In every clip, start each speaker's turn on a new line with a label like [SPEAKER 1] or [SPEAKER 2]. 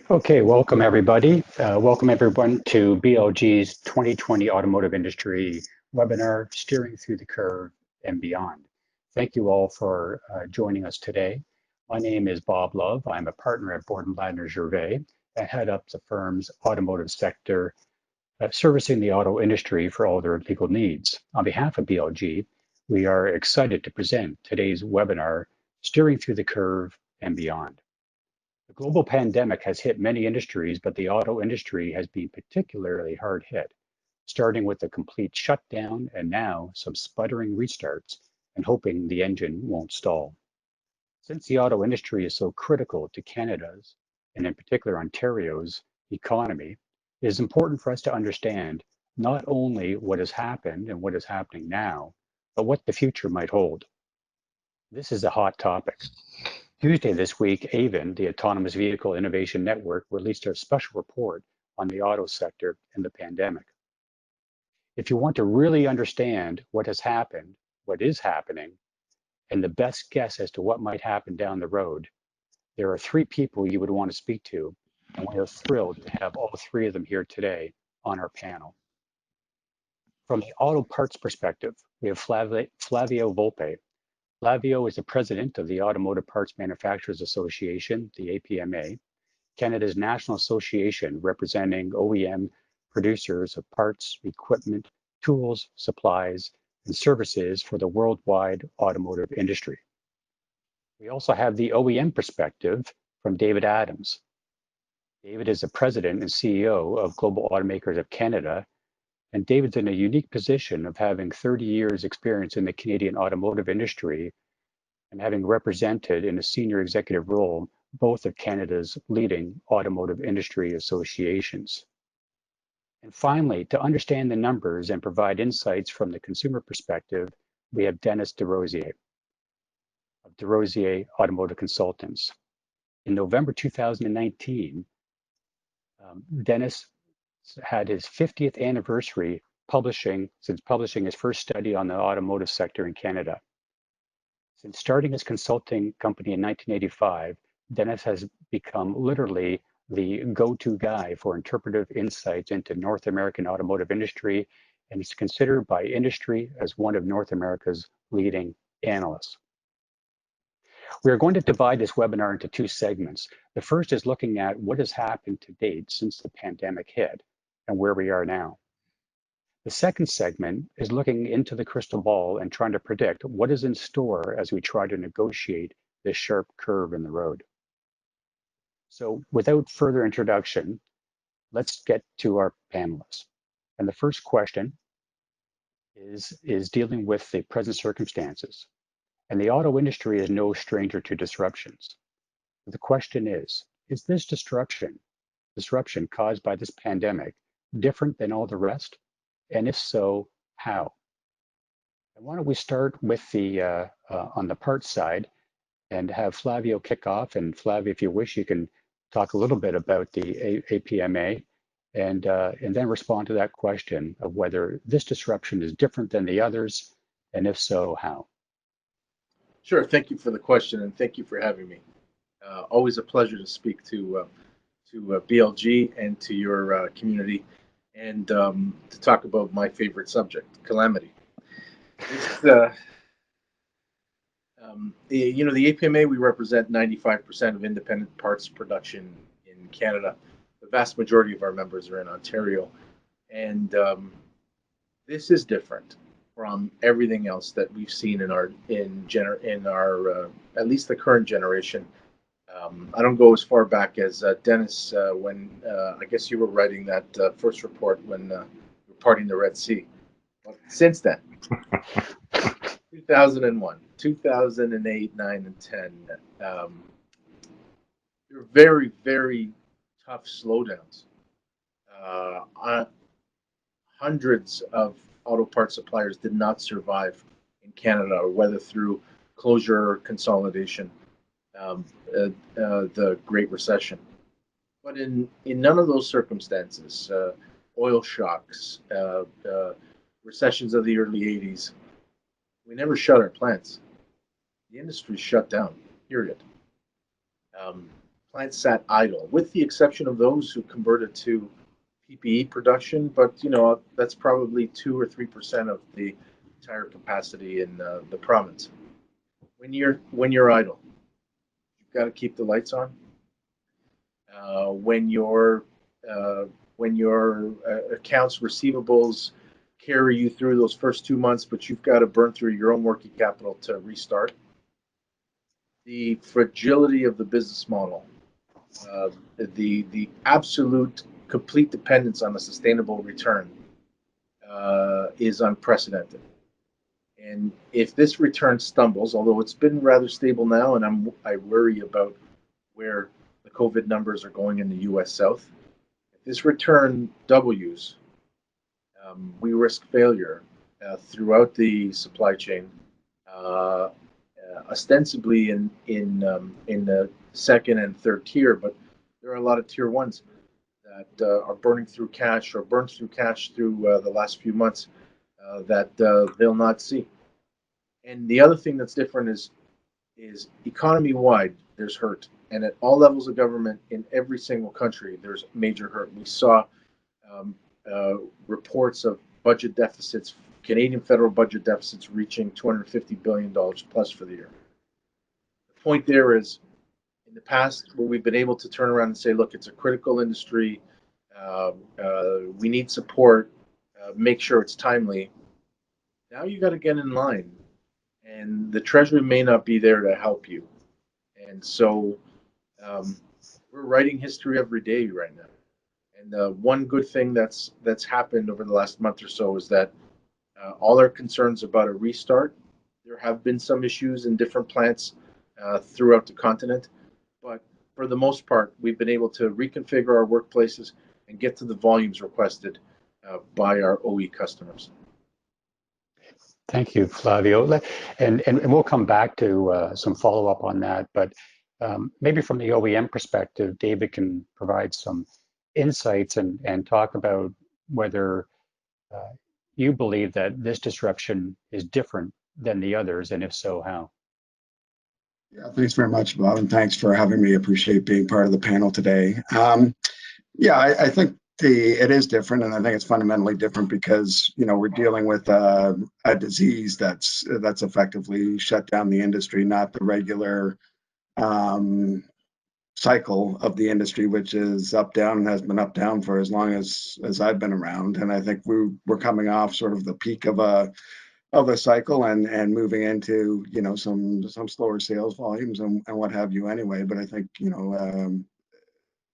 [SPEAKER 1] Okay, welcome everybody. Welcome everyone to BLG's 2020 Automotive Industry webinar, Steering Through the Curve and Beyond. Thank you all for joining us today. My name is Bob Love. I'm a partner at Borden Ladner Gervais and head up the firm's automotive sector, servicing the auto industry for all their legal needs. On behalf of BLG, we are excited to present today's webinar, Steering Through the Curve and Beyond. The global pandemic has hit many industries, but the auto industry has been particularly hard hit, starting with a complete shutdown and now some sputtering restarts and hoping the engine won't stall. Since the auto industry is so critical to Canada's, and in particular Ontario's, economy, it is important for us to understand not only what has happened and what is happening now, but what the future might hold. This is a hot topic. Tuesday this week, AVIN, the Autonomous Vehicle Innovation Network, released a special report on the auto sector and the pandemic. If you want to really understand what has happened, what is happening, and the best guess as to what might happen down the road, there are three people you would want to speak to, and we are thrilled to have all three of them here today on our panel. From the auto parts perspective, we have Flavio Volpe. Flavio is the president of the Automotive Parts Manufacturers Association, the APMA, Canada's national association representing OEM producers of parts, equipment, tools, supplies, and services for the worldwide automotive industry. We also have the OEM perspective from David Adams. David is the president and CEO of Global Automakers of Canada, and David's in a unique position of having 30 years experience in the Canadian automotive industry and having represented in a senior executive role both of Canada's leading automotive industry associations. And finally, to understand the numbers and provide insights from the consumer perspective, we have Dennis DeRosier of DeRosier Automotive Consultants. In November 2019, Dennis had his 50th anniversary since publishing his first study on the automotive sector in Canada. Since starting his consulting company in 1985, Dennis has become literally the go-to guy for interpretive insights into North American automotive industry and is considered by industry as one of North America's leading analysts. We are going to divide this webinar into two segments. The first is looking at what has happened to date since the pandemic hit and where we are now. The second segment is looking into the crystal ball and trying to predict what is in store as we try to negotiate this sharp curve in the road. So without further introduction, let's get to our panelists. And the first question is dealing with the present circumstances. And the auto industry is no stranger to disruptions. The question is this disruption caused by this pandemic different than all the rest? And if so, how? And why don't we start with the on the parts side and have Flavio kick off. And Flavio, if you wish, you can talk a little bit about the APMA and then respond to that question of whether this disruption is different than the others, and if so, how?
[SPEAKER 2] Sure. Thank you for the question, and thank you for having me. Always a pleasure to speak to BLG and to your community, and to talk about my favorite subject, calamity. The APMA, we represent 95% of independent parts production in Canada. The vast majority of our members are in Ontario, and this is different from everything else that we've seen in our at least the current generation. I don't go as far back as Dennis when I guess you were writing that first report when we were parting the Red Sea. But since then, 2001, 2008, 9, and 10, they're very, very tough slowdowns. Hundreds of auto parts suppliers did not survive in Canada, or whether through closure or consolidation, the Great Recession. But in none of those circumstances, oil shocks, recessions of the early 80s, we never shut our plants. The industry shut down, period. plants sat idle, with the exception of those who converted to PPE production. But that's probably 2 or 3% of the entire capacity in the province. When you're idle, you've got to keep the lights on. When your accounts receivables carry you through those first 2 months, but you've got to burn through your own working capital to restart. The fragility of the business model, the absolute complete dependence on a sustainable return is unprecedented. And if this return stumbles, although it's been rather stable now, and I worry about where the COVID numbers are going in the U.S. South, if this return W's, we risk failure throughout the supply chain, ostensibly in the second and third tier, but there are a lot of tier ones that are burning through cash or burned through cash through the last few months that they'll not see. And the other thing that's different is economy-wide, there's hurt. And at all levels of government in every single country, there's major hurt. We saw reports of budget deficits, Canadian federal budget deficits reaching $250 billion plus for the year. The point there is, in the past, where we've been able to turn around and say, look, it's a critical industry, we need support, make sure it's timely. Now you got to get in line, and the Treasury may not be there to help you. And so we're writing history every day right now. And one good thing that's happened over the last month or so is that all our concerns about a restart, there have been some issues in different plants throughout the continent, but for the most part, we've been able to reconfigure our workplaces and get to the volumes requested by our OE customers.
[SPEAKER 1] Thank you, Flavio. And we'll come back to some follow-up on that, but maybe from the OEM perspective, David can provide some insights and talk about whether you believe that this disruption is different than the others, and if so, how?
[SPEAKER 3] Yeah, thanks very much, Bob, and thanks for having me. Appreciate being part of the panel today. Yeah, I think it is different, and I think it's fundamentally different because we're dealing with a disease that's effectively shut down the industry, not the regular cycle of the industry, which is up down and has been up down for as long as I've been around. And I think we're coming off sort of the peak of a cycle and moving into some slower sales volumes and what have you anyway. But I think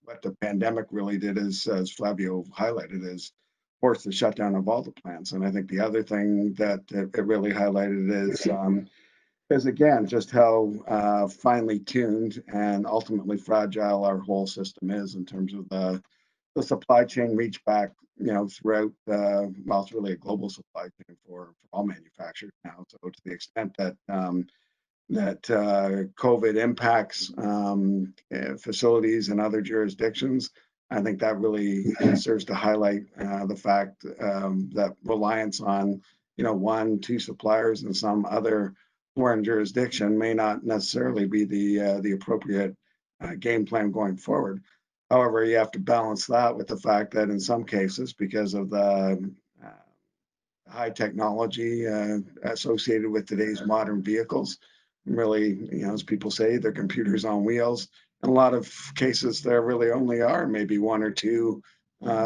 [SPEAKER 3] what the pandemic really did is, as Flavio highlighted, is force the shutdown of all the plants. And I think the other thing that it really highlighted is again just how finely tuned and ultimately fragile our whole system is in terms of the supply chain reach back throughout well, it's really a global supply chain for all manufacturers now. So to the extent that COVID impacts facilities in other jurisdictions, I think that really serves to highlight the fact that reliance on one, two suppliers in some other foreign jurisdiction may not necessarily be the appropriate game plan going forward. However, you have to balance that with the fact that in some cases, because of the high technology associated with today's modern vehicles, really, as people say, they're computers on wheels. In a lot of cases, there really only are maybe one or two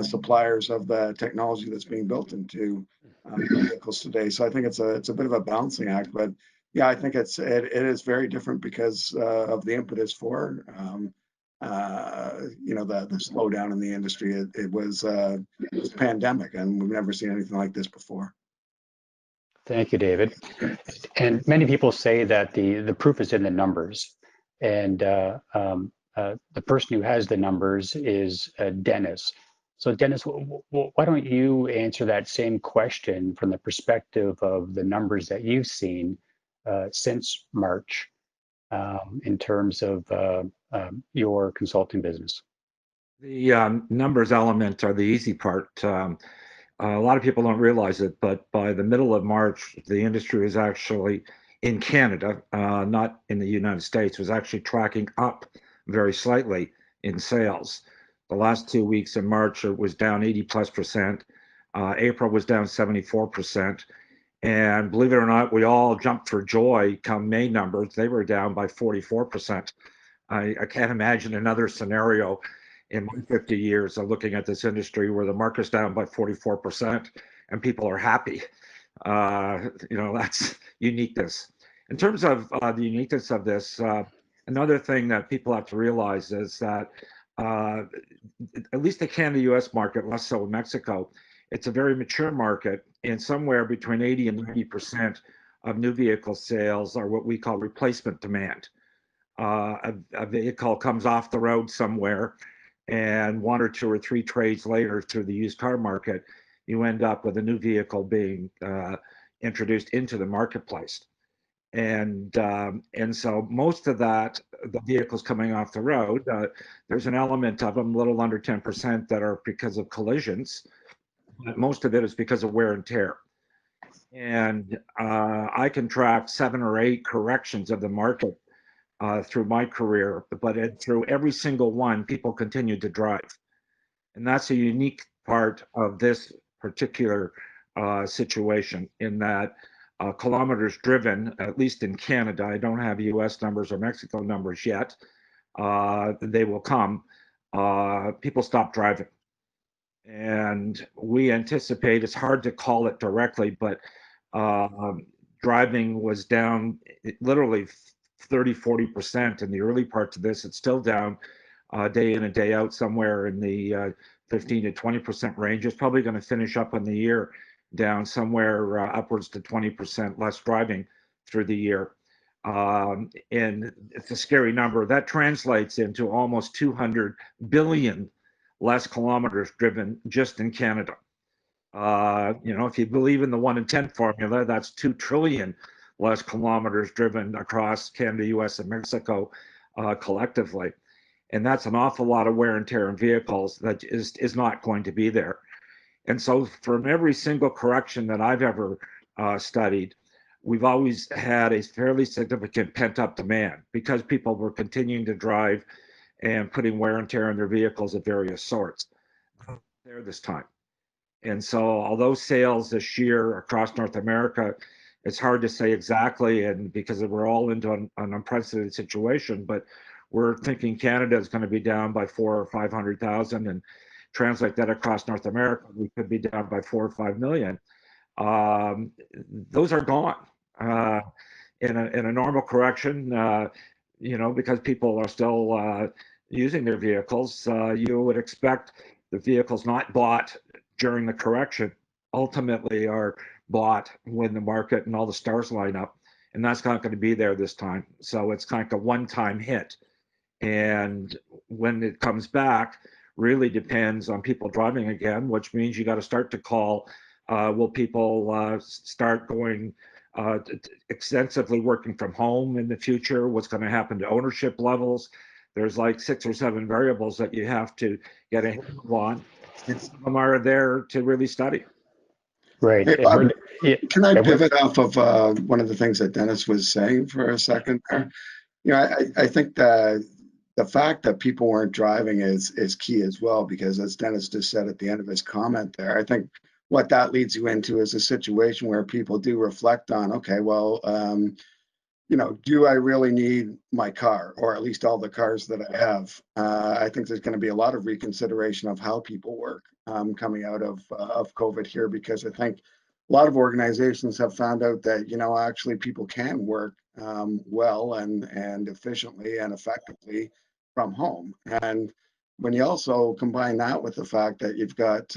[SPEAKER 3] suppliers of the technology that's being built into vehicles today. So I think it's a bit of a balancing act, but yeah, I think it is very different because of the impetus for the slowdown in the industry. It was pandemic, and we've never seen anything like this before.
[SPEAKER 1] Thank you, David. And many people say that the proof is in the numbers, and the person who has the numbers is Dennis. So Dennis, why don't you answer that same question from the perspective of the numbers that you've seen since March in terms of your consulting business?
[SPEAKER 4] The numbers element are the easy part. A lot of people don't realize it, but by the middle of March, the industry was actually in Canada, not in the United States, was actually tracking up very slightly in sales. The last 2 weeks in March, it was down 80+%. April was down 74%. And believe it or not, we all jumped for joy come May numbers. They were down by 44%. I can't imagine another scenario in my 50 years of looking at this industry where the market's down by 44% and people are happy. That's uniqueness. In terms of the uniqueness of this, another thing that people have to realize is that at least the Canada-US market, less so in Mexico, it's a very mature market, and somewhere between 80 and 90% of new vehicle sales are what we call replacement demand. A vehicle comes off the road somewhere, and 1 or 2 or 3 trades later through the used car market, you end up with a new vehicle being introduced into the marketplace. And so most of that, the vehicles coming off the road, there's an element of them, a little under 10%, that are because of collisions. But most of it is because of wear and tear. And I can track 7 or 8 corrections of the market through my career, but through every single one, people continue to drive. And that's a unique part of this particular situation, in that kilometers driven, at least in Canada, I don't have US numbers or Mexico numbers yet, they will come, people stop driving. And we anticipate, it's hard to call it directly, but driving was down literally 30–40% in the early parts of this. It's still down day in and day out, somewhere in the 15 to 20% range. It's probably going to finish up on the year down somewhere upwards to 20% less driving through the year. And it's a scary number. That translates into almost 200 billion less kilometers driven just in Canada. If you believe in the 1 in 10 formula, that's 2 trillion less kilometers driven across Canada, US, and Mexico collectively. And that's an awful lot of wear and tear in vehicles that is not going to be there. And so from every single correction that I've ever studied, we've always had a fairly significant pent-up demand because people were continuing to drive and putting wear and tear on their vehicles of various sorts. There this time. And so although sales this year across North America, it's hard to say exactly, and because we're all into an unprecedented situation, but we're thinking Canada is going to be down by 400,000 or 500,000, and translate that across North America, we could be down by 4 or 5 million. Those are gone in a normal correction, because people are still using their vehicles. You would expect the vehicles not bought during the correction ultimately are bought when the market and all the stars line up, and that's not going to be there this time. So it's kind of a one-time hit, and when it comes back really depends on people driving again, which means you got to start to call, will people start going extensively working from home in the future? What's going to happen to ownership levels? There's like 6 or 7 variables that you have to get a handle on, and some of them are there to really study.
[SPEAKER 1] Right.
[SPEAKER 3] Hey, Bob, can I pivot off of one of the things that Dennis was saying for a second there? I think the fact that people weren't driving is key as well, because as Dennis just said at the end of his comment there, I think what that leads you into is a situation where people do reflect on, okay, well, do I really need my car, or at least all the cars that I have? I think there's going to be a lot of reconsideration of how people work coming out of COVID here, because I think a lot of organizations have found out that, actually people can work well and efficiently and effectively from home. And when you also combine that with the fact that you've got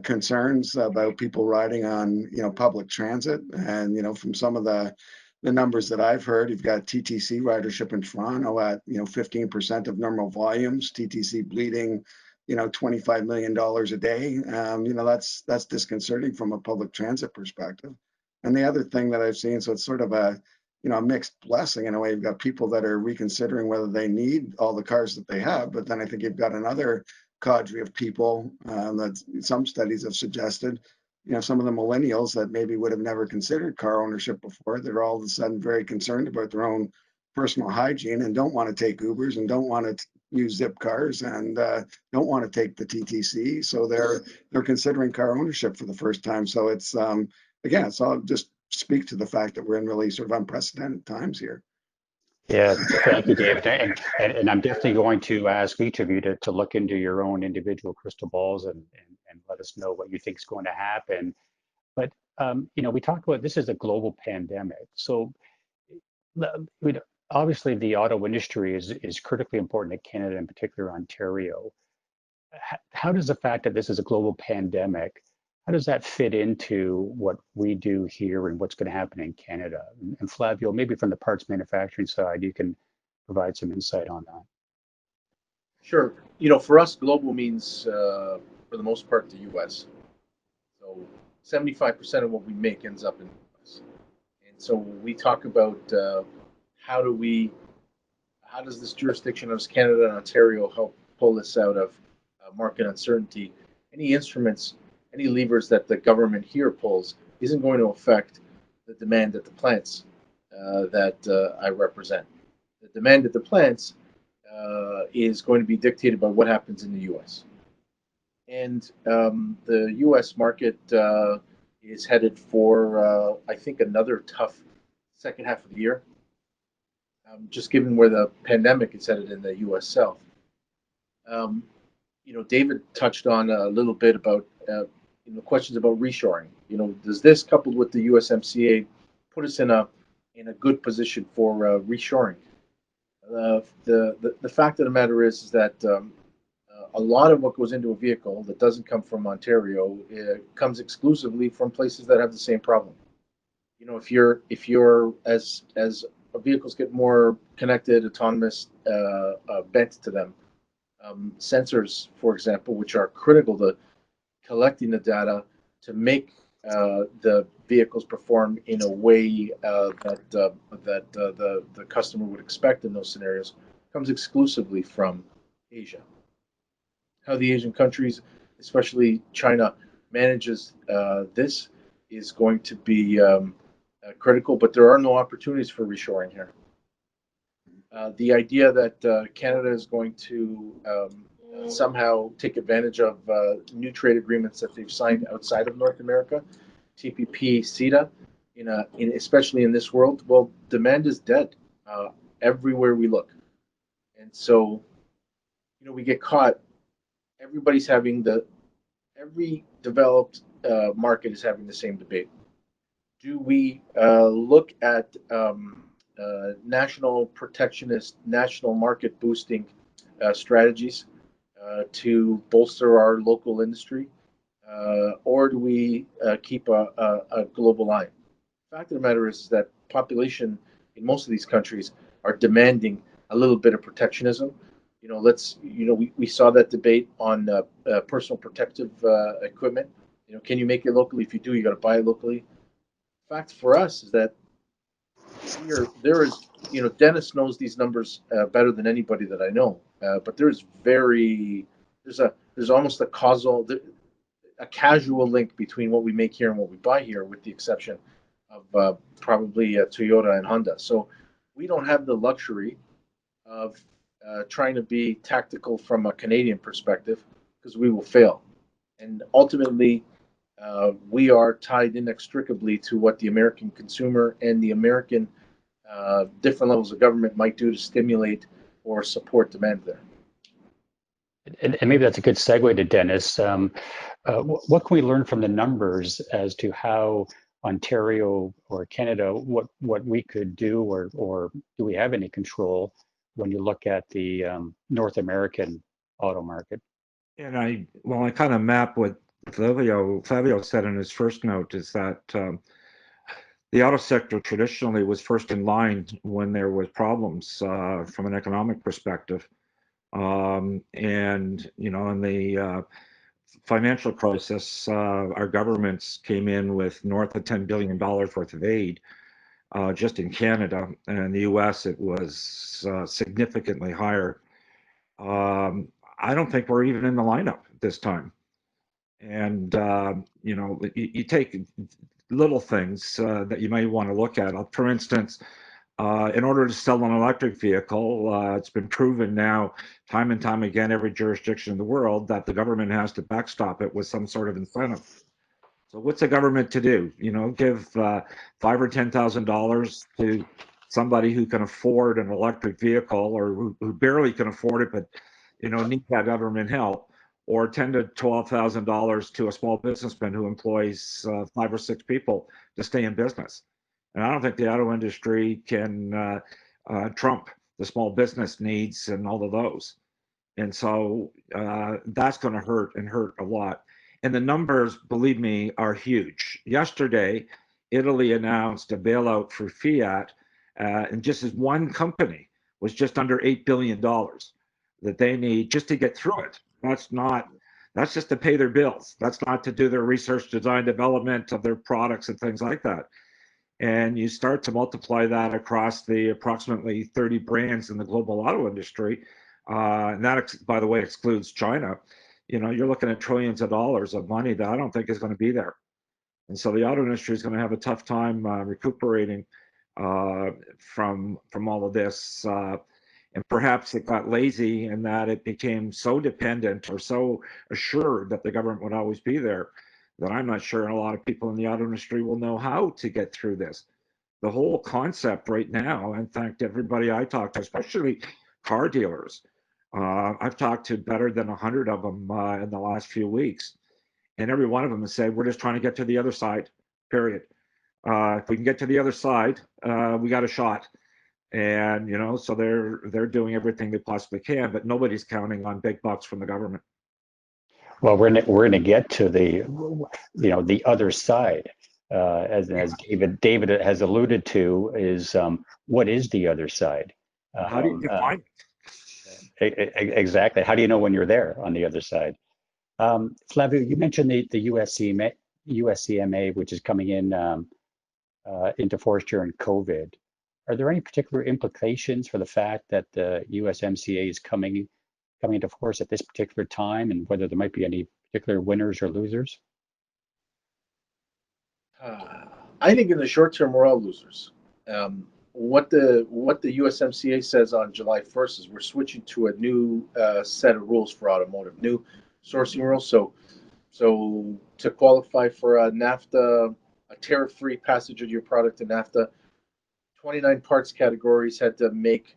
[SPEAKER 3] concerns about people riding on, public transit, and, from some of the numbers that I've heard, you've got TTC ridership in Toronto at, 15% of normal volumes, TTC bleeding, $25 million a day. That's disconcerting from a public transit perspective. And the other thing that I've seen, so it's sort of a mixed blessing in a way. You've got people that are reconsidering whether they need all the cars that they have, but then I think you've got another cadre of people that some studies have suggested, some of the millennials that maybe would have never considered car ownership before, they're all of a sudden very concerned about their own personal hygiene and don't want to take Ubers and don't want to use Zip cars and don't want to take the TTC. So they're considering car ownership for the first time. So it's again, it's all just speak to the fact that we're in really sort of unprecedented times here.
[SPEAKER 1] Yeah, thank you, David. And I'm definitely going to ask each of you to look into your own individual crystal balls and let us know what you think is going to happen. But you know, we talked about this is a global pandemic. So obviously the auto industry is critically important to Canada, in particular Ontario. How does the fact that this is a global pandemic, how does that fit into what we do here and what's going to happen in Canada? And Flavio, maybe from the parts manufacturing side, you can provide some insight on that.
[SPEAKER 2] Sure. You know, for us, global means, for the most part, the U.S. So 75% of what we make ends up in the U.S. And so when we talk about how does this jurisdiction of Canada and Ontario help pull this out of market uncertainty? Any instruments, any levers that the government here pulls isn't going to affect the demand at the plants that I represent. The demand at the plants is going to be dictated by what happens in the U.S. And the U.S. market is headed for, I think, another tough second half of the year, just given where the pandemic is headed in the U.S. South. You know, David touched on a little bit about questions about reshoring. You know, does this, coupled with the USMCA, put us in a good position for reshoring? The fact of the matter is that a lot of what goes into a vehicle that doesn't come from Ontario comes exclusively from places that have the same problem. You know, if you're as vehicles get more connected, autonomous, bent to them, sensors, for example, which are critical to collecting the data to make the vehicles perform in a way that the customer would expect in those scenarios, comes exclusively from Asia. How the Asian countries, especially China, manages this is going to be critical, but there are no opportunities for reshoring here. The idea that Canada is going to somehow take advantage of new trade agreements that they've signed outside of North America, TPP, CETA, especially in this world, well, demand is dead everywhere we look. And so, you know, we get caught. Every developed market is having the same debate. Do we look at national protectionist, national market boosting strategies to bolster our local industry, or do we keep a global eye? The fact of the matter is that population in most of these countries are demanding a little bit of protectionism. You know, we saw that debate on personal protective equipment. You know, can you make it locally? If you do, you got to buy it locally. Fact for us is that there is, you know, Dennis knows these numbers better than anybody that I know, but there's almost a casual link between what we make here and what we buy here, with the exception of probably Toyota and Honda. So we don't have the luxury of trying to be tactical from a Canadian perspective, because we will fail. And ultimately, we are tied inextricably to what the American consumer and the American different levels of government might do to stimulate or support demand there.
[SPEAKER 1] And maybe that's a good segue to Dennis. What can we learn from the numbers as to how Ontario or Canada, what we could do, or do we have any control when you look at the North American auto market?
[SPEAKER 4] And I kind of map what Flavio said in his first note, is that the auto sector traditionally was first in line when there was problems from an economic perspective. And, you know, in the financial crisis, our governments came in with north of $10 billion worth of aid just in Canada. And in the US, it was significantly higher. I don't think we're even in the lineup this time. And, you know, you take little things that you might want to look at. For instance, In order to sell an electric vehicle, it's been proven now time and time again, every jurisdiction in the world, that the government has to backstop it with some sort of incentive. So what's the government to do? Give $5,000 or $10,000 to somebody who can afford an electric vehicle, or who barely can afford it, but need that government help, or $10,000 to $12,000 to a small businessman who employs 5 or 6 people to stay in business. And I don't think the auto industry can trump the small business needs and all of those. And so that's going to hurt, and hurt a lot. And the numbers, believe me, are huge. Yesterday, Italy announced a bailout for Fiat, and just as one company was just under $8 billion that they need just to get through it. That's just to pay their bills. That's not to do their research, design, development of their products and things like that. And you start to multiply that across the approximately 30 brands in the global auto industry. And that, by the way, excludes China. You're looking at trillions of dollars of money that I don't think is going to be there. And so the auto industry is going to have a tough time recuperating from all of this. And perhaps it got lazy in that it became so dependent or so assured that the government would always be there, that I'm not sure a lot of people in the auto industry will know how to get through this. The whole concept right now, in fact, everybody I talk to, especially car dealers, I've talked to better than 100 of them in the last few weeks, and every one of them has said, we're just trying to get to the other side, period. If we can get to the other side, we got a shot. And so they're doing everything they possibly can, but nobody's counting on big bucks from the government.
[SPEAKER 1] Well, we're gonna get to the the other side, as David has alluded to, is what is the other side?
[SPEAKER 4] How do you define
[SPEAKER 1] it? Exactly. How do you know when you're there on the other side? Flavio, you mentioned the USCMA, which is coming in into force during COVID. Are there any particular implications for the fact that the USMCA is coming into force at this particular time, and whether there might be any particular winners or losers?
[SPEAKER 2] I think in the short term, we're all losers. What the USMCA says on July 1st is we're switching to a new set of rules for automotive, new sourcing rules. So to qualify for a NAFTA, a tariff-free passage of your product in NAFTA, 29 parts categories had to make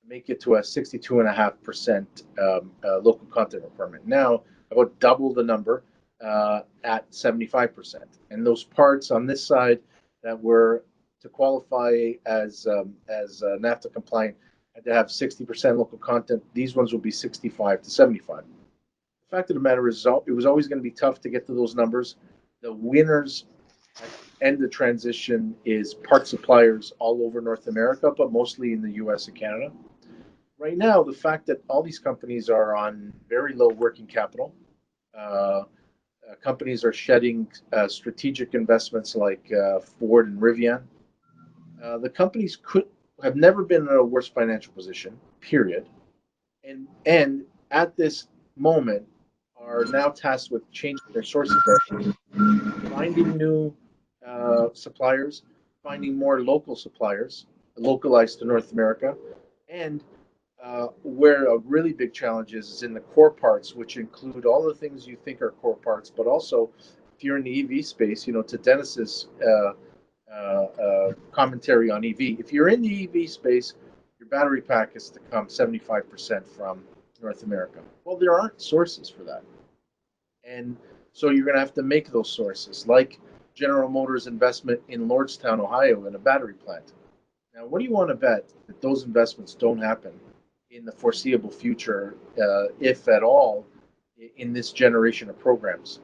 [SPEAKER 2] it to a 62.5% local content requirement. Now, about double the number at 75%. And those parts on this side that were to qualify as NAFTA compliant had to have 60% local content. These ones will be 65 to 75. The fact of the matter is, it was always going to be tough to get to those numbers. The winners at the end of the transition is part suppliers all over North America, but mostly in the US and Canada. Right now, the fact that all these companies are on very low working capital, companies are shedding strategic investments like Ford and Rivian. The companies have never been in a worse financial position, period. And at this moment are now tasked with changing their sourcing strategy, finding new suppliers, finding more local suppliers, localized to North America, and where a really big challenge is in the core parts, which include all the things you think are core parts, but also if you're in the EV space, to Dennis's commentary on EV, if you're in the EV space, your battery pack is to come 75% from North America. Well, there aren't sources for that. And so you're going to have to make those sources, like General Motors' investment in Lordstown, Ohio, in a battery plant. Now, what do you want to bet that those investments don't happen in the foreseeable future, if at all, in this generation of programs?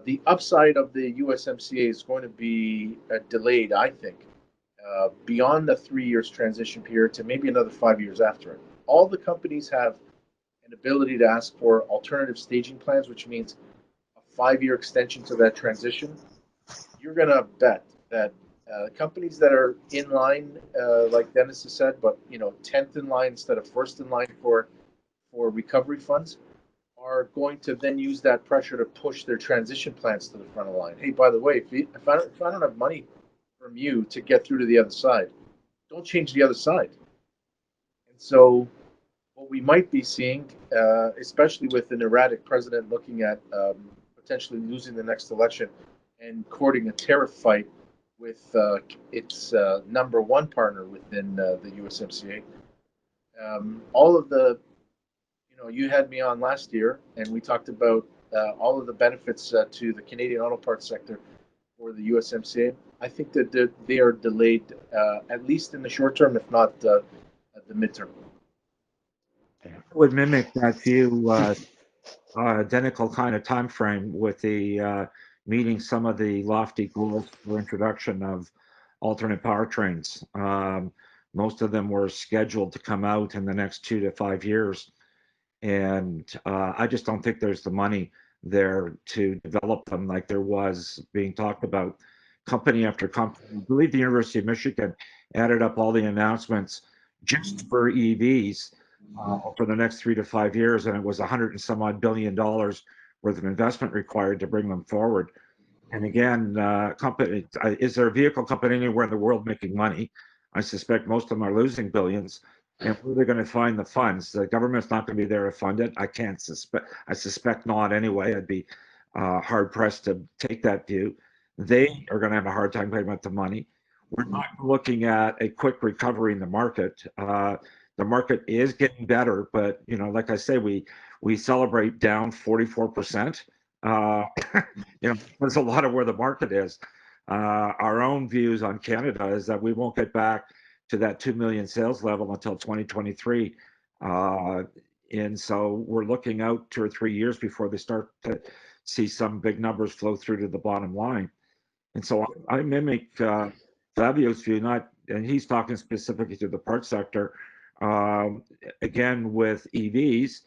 [SPEAKER 2] The upside of the USMCA is going to be delayed, I think, beyond the 3 years transition period to maybe another 5 years after it. All the companies have an ability to ask for alternative staging plans, which means a 5-year extension to that transition. You're going to bet that companies that are in line, like Dennis has said, but 10th in line instead of first in line for recovery funds, are going to then use that pressure to push their transition plans to the front of the line. Hey, by the way, if I don't have money from you to get through to the other side, don't change the other side. And so what we might be seeing, especially with an erratic president looking at potentially losing the next election and courting a tariff fight with its number one partner within the USMCA. All of the, you had me on last year, and we talked about all of the benefits to the Canadian auto parts sector for the USMCA. I think that they are delayed, at least in the short term, if not at the midterm.
[SPEAKER 4] I would mimic that view, identical kind of time frame with the meeting some of the lofty goals for introduction of alternate powertrains. Most of them were scheduled to come out in the next 2 to 5 years, and I just don't think there's the money there to develop them like there was being talked about. Company after company, I believe the University of Michigan added up all the announcements just for EVs for the next 3 to 5 years, and it was $100 and some odd billion worth of investment required to bring them forward. And again, company, is there a vehicle company anywhere in the world making money? I suspect most of them are losing billions. And where are they going to find the funds? The government's not going to be there to fund it. I suspect not anyway. I'd be hard pressed to take that view. They are going to have a hard time paying out the money. We're not looking at a quick recovery in the market. The market is getting better, but like I say, we celebrate down 44%. There's a lot of where the market is. Our own views on Canada is that we won't get back to that 2 million sales level until 2023. And so we're looking out 2 or 3 years before they start to see some big numbers flow through to the bottom line. And so I mimic Fabio's view, and he's talking specifically to the parts sector. Again, with EVs,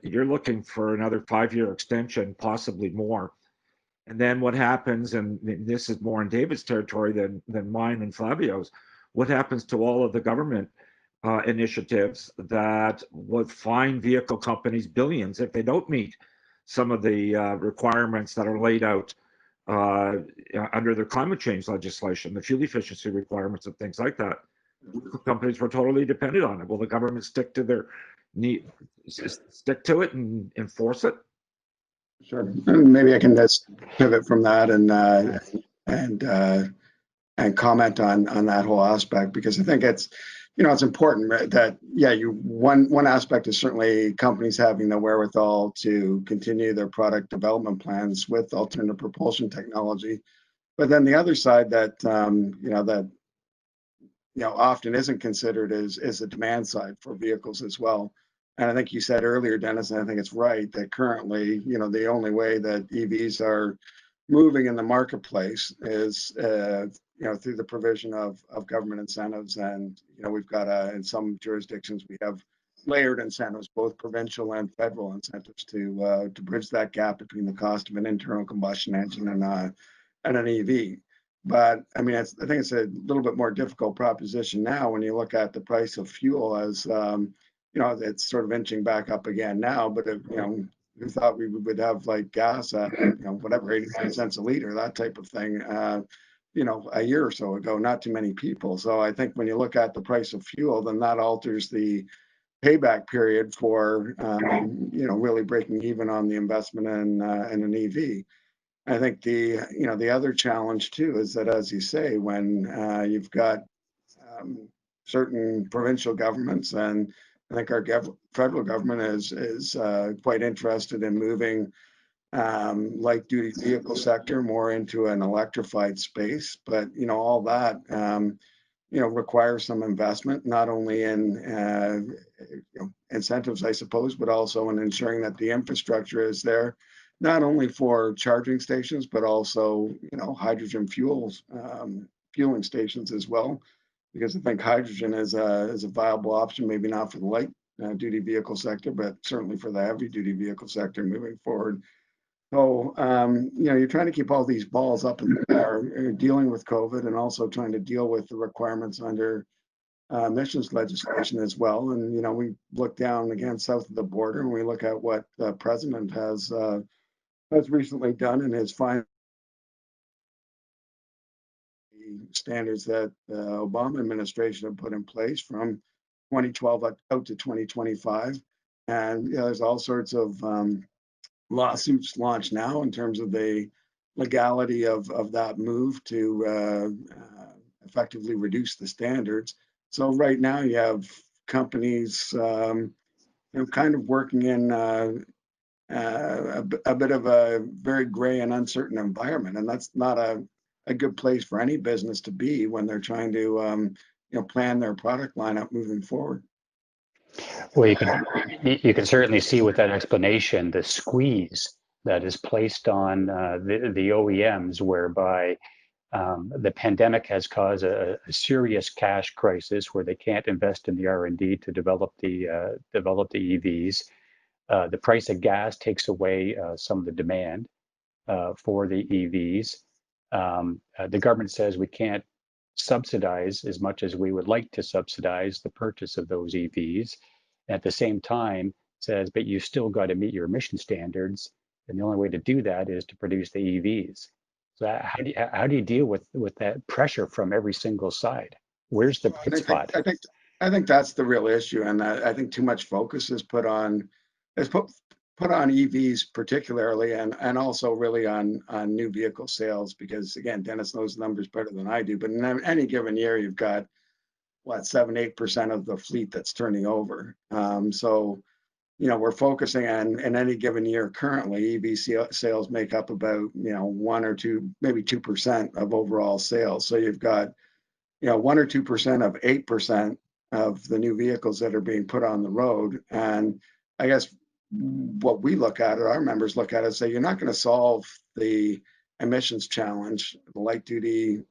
[SPEAKER 4] you're looking for another 5-year extension, possibly more. And then what happens, and this is more in David's territory than mine and Fabio's, what happens to all of the government initiatives that would fine vehicle companies billions if they don't meet some of the requirements that are laid out under their climate change legislation, the fuel efficiency requirements and things like that. Companies were totally dependent on it. Will the government stick to their stick to it and enforce it?
[SPEAKER 3] Sure. And maybe I can just pivot from that and comment on that whole aspect, because I think it's it's important, right, that one aspect is certainly companies having the wherewithal to continue their product development plans with alternative propulsion technology, but then the other side that often isn't considered is the demand side for vehicles as well. And I think you said earlier, Dennis, and I think it's right, that currently, the only way that EVs are moving in the marketplace is, through the provision of government incentives. And, we've got, in some jurisdictions, we have layered incentives, both provincial and federal incentives to bridge that gap between the cost of an internal combustion engine and an EV. But I mean, I think it's a little bit more difficult proposition now when you look at the price of fuel as, it's sort of inching back up again now, but we thought we would have like gas at, whatever, 89 cents a liter, that type of thing, a year or so ago, not too many people. So I think when you look at the price of fuel, then that alters the payback period for, really breaking even on the investment in an EV. I think the other challenge too is that, as you say, when you've got certain provincial governments, and I think our federal government is quite interested in moving light duty vehicle sector more into an electrified space, but all that requires some investment, not only in incentives, I suppose, but also in ensuring that the infrastructure is there, not only for charging stations, but also, hydrogen fueling stations as well, because I think hydrogen is a viable option, maybe not for the light duty vehicle sector, but certainly for the heavy duty vehicle sector moving forward. So, you're trying to keep all these balls up in the air, dealing with COVID and also trying to deal with the requirements under emissions legislation as well. And, we look down again south of the border and we look at what the president has recently done in his final standards that the Obama administration had put in place from 2012 out to 2025. And there's all sorts of lawsuits launched now in terms of the legality of that move to effectively reduce the standards. So right now you have companies kind of working in a bit of a very gray and uncertain environment, and that's not a good place for any business to be when they're trying to plan their product lineup moving forward.
[SPEAKER 1] Well, you can certainly see with that explanation the squeeze that is placed on the OEMs, whereby the pandemic has caused a serious cash crisis where they can't invest in the R&D to develop the EVs. The price of gas takes away some of the demand for the EVs. The government says we can't subsidize as much as we would like to subsidize the purchase of those EVs. At the same time, says, but you still got to meet your emission standards, and the only way to do that is to produce the EVs. So how do you deal with that pressure from every single side? Where's the bright spot?
[SPEAKER 3] I think that's the real issue, and I think too much focus is put on EVs particularly, and also really on new vehicle sales, because again, Dennis knows the numbers better than I do, but in any given year you've got 7-8% of the fleet that's turning over. So we're focusing on, in any given year currently, EV sales make up about 1 or 2, maybe 2% of overall sales. So you've got 1 or 2% of 8% of the new vehicles that are being put on the road. And I guess what we look at, or our members look at, is say you're not going to solve the emissions challenge, the light duty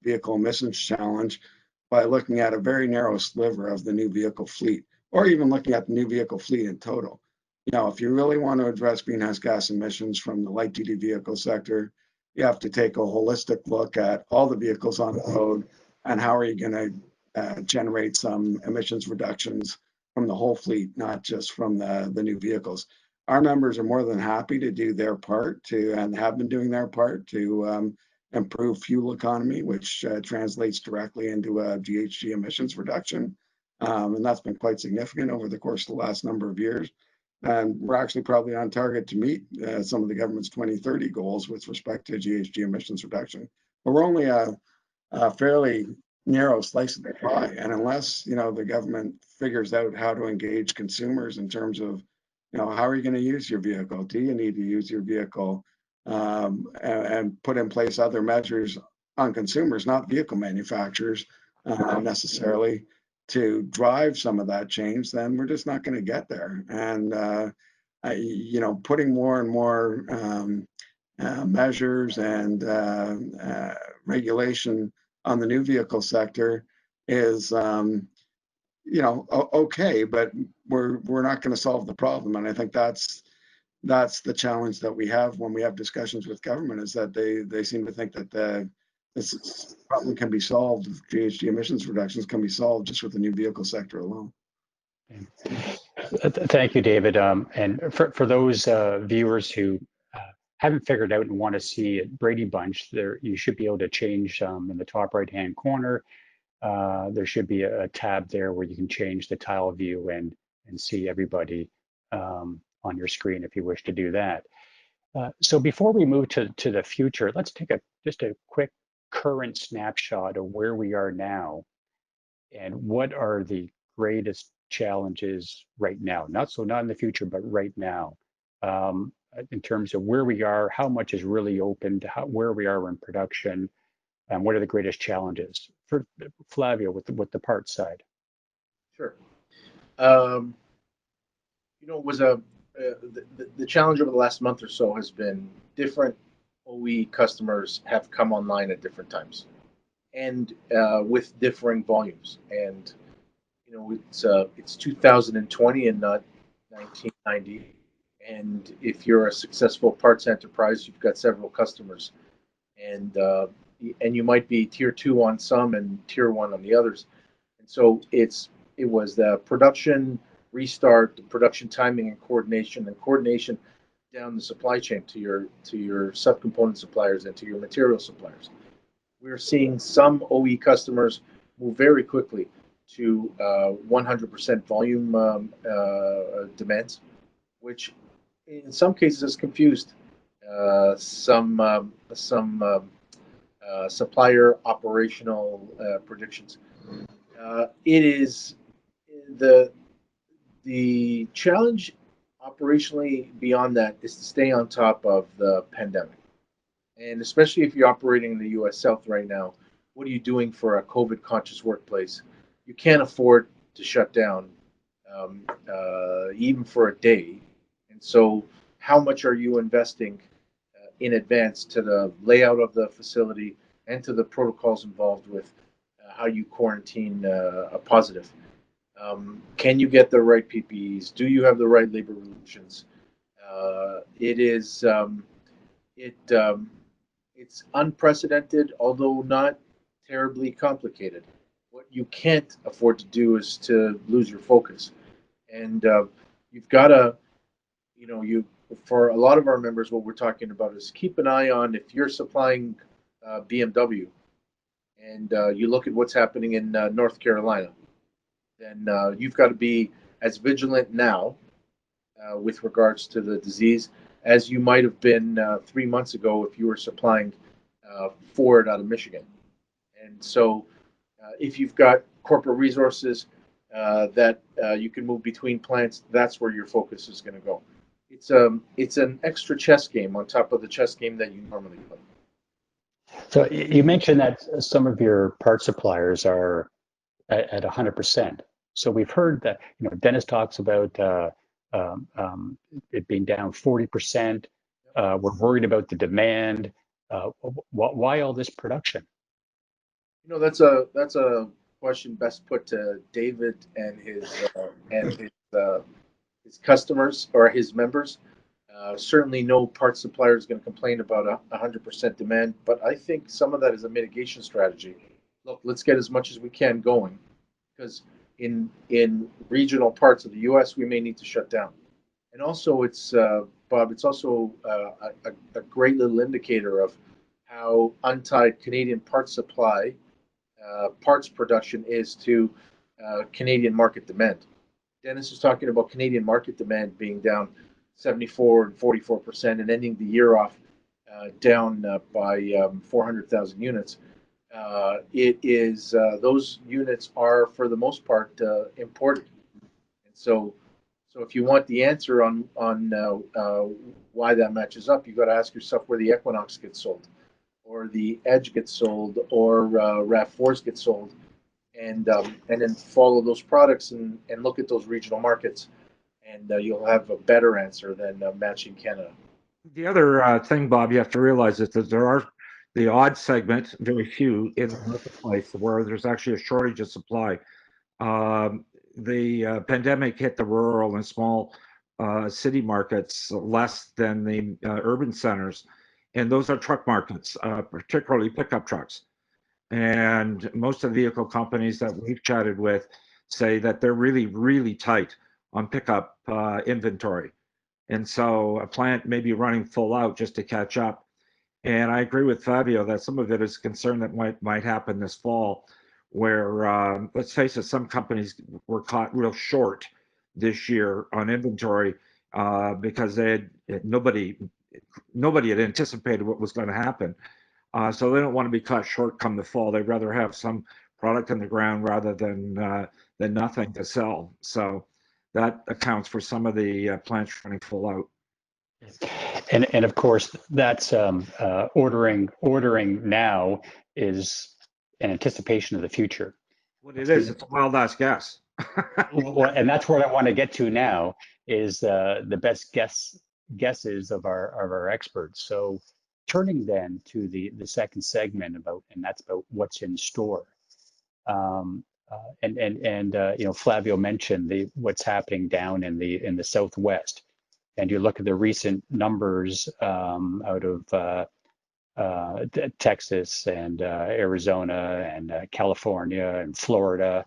[SPEAKER 3] vehicle emissions challenge, by looking at a very narrow sliver of the new vehicle fleet, or even looking at the new vehicle fleet in total. If you really want to address greenhouse gas emissions from the light duty vehicle sector, you have to take a holistic look at all the vehicles on the road and how are you going to generate some emissions reductions from the whole fleet, not just from the new vehicles. Our members are more than happy to do their part and have been doing their part to improve fuel economy, which translates directly into a GHG emissions reduction. And that's been quite significant over the course of the last number of years. And we're actually probably on target to meet some of the government's 2030 goals with respect to GHG emissions reduction. But we're only a fairly narrow slice of the pie. And unless, the government figures out how to engage consumers in terms of, how are you going to use your vehicle? Do you need to use your vehicle? And put in place other measures on consumers, not vehicle manufacturers necessarily, to drive some of that change, then we're just not going to get there. And, putting more and more measures and regulation on the new vehicle sector is, okay, but we're not going to solve the problem. And I think that's the challenge that we have when we have discussions with government, is that they seem to think that this problem can be solved, GHG emissions reductions can be solved just with the new vehicle sector alone.
[SPEAKER 1] Thank you, David. And for those viewers who haven't figured out and want to see Brady Bunch, you should be able to change in the top right-hand corner. There should be a tab there where you can change the tile view and see everybody on your screen if you wish to do that. So before we move to the future, let's take just a quick current snapshot of where we are now and what are the greatest challenges right now. Not in the future, but right now, in terms of where we are, how much is really open, where we are in production, and what are the greatest challenges. For Flavio, with the parts side.
[SPEAKER 2] Sure. It was the challenge over the last month or so has been different OE customers have come online at different times and with differing volumes. And, it's 2020 and not 1990. And if you're a successful parts enterprise, you've got several customers, and you might be tier 2 on some and tier 1 on the others. And so it was the production restart, the production timing and coordination down the supply chain to your subcomponent suppliers and to your material suppliers. we're seeing some OE customers move very quickly to 100% volume demands, which in some cases has confused some supplier operational predictions. It is the challenge operationally beyond that is to stay on top of the pandemic. And especially if you're operating in the US South right now, what are you doing for a COVID conscious workplace? You can't afford to shut down even for a day. And so how much are you investing in advance to the layout of the facility and to the protocols involved with how you quarantine a positive? Can you get the right PPEs? Do you have the right labor relations? It's unprecedented, although not terribly complicated. What you can't afford to do is to lose your focus, and you've got to, for a lot of our members, what we're talking about is keep an eye on if you're supplying BMW, and you look at what's happening in North Carolina, then you've got to be as vigilant now with regards to the disease as you might have been 3 months ago if you were supplying Ford out of Michigan. And so if you've got corporate resources that you can move between plants, that's where your focus is going to go. It's an extra chess game on top of the chess game that you normally play.
[SPEAKER 1] So you mentioned that some of your part suppliers are at 100%. So we've heard that, Dennis talks about it being down 40%. We're worried about the demand. Why all this production?
[SPEAKER 2] That's a question best put to David and his customers or his members. Certainly, no parts supplier is going to complain about 100% demand, but I think some of that is a mitigation strategy. Look, let's get as much as we can going, because in regional parts of the U.S. we may need to shut down. And also, it's Bob, it's also a great little indicator of how untied Canadian parts supply, parts production is to Canadian market demand. Dennis is talking about Canadian market demand being down 74 and 44% and ending the year off down by 400,000 units. It is those units are for the most part imported, and so if you want the answer on why that matches up, you got to ask yourself where the Equinox gets sold, or the Edge gets sold, or RAV4s get sold, and then follow those products and look at those regional markets, and you'll have a better answer than matching Canada.
[SPEAKER 4] The other thing, Bob, you have to realize is that there are the odd segment, very few in the marketplace, where there's actually a shortage of supply. The pandemic hit the rural and small city markets less than the urban centers, and those are truck markets, particularly pickup trucks. And most of the vehicle companies that we've chatted with say that they're really, really tight on pickup inventory. And so a plant may be running full out just to catch up. And I agree with Fabio that some of it is concern that might happen this fall, where let's face it, some companies were caught real short this year on inventory because nobody had anticipated what was going to happen. So they don't want to be caught short come the fall. They'd rather have some product on the ground rather than nothing to sell. So that accounts for some of the plants running full out.
[SPEAKER 1] And of course, that's ordering now is an anticipation of the future.
[SPEAKER 4] What it is, it's a wild ass guess.
[SPEAKER 1] Well, and that's what I want to get to now is the best guesses of our experts. So turning then to the second segment and that's about what's in store. Flavio mentioned what's happening down in the Southwest, and you look at the recent numbers out of Texas and Arizona and California and Florida.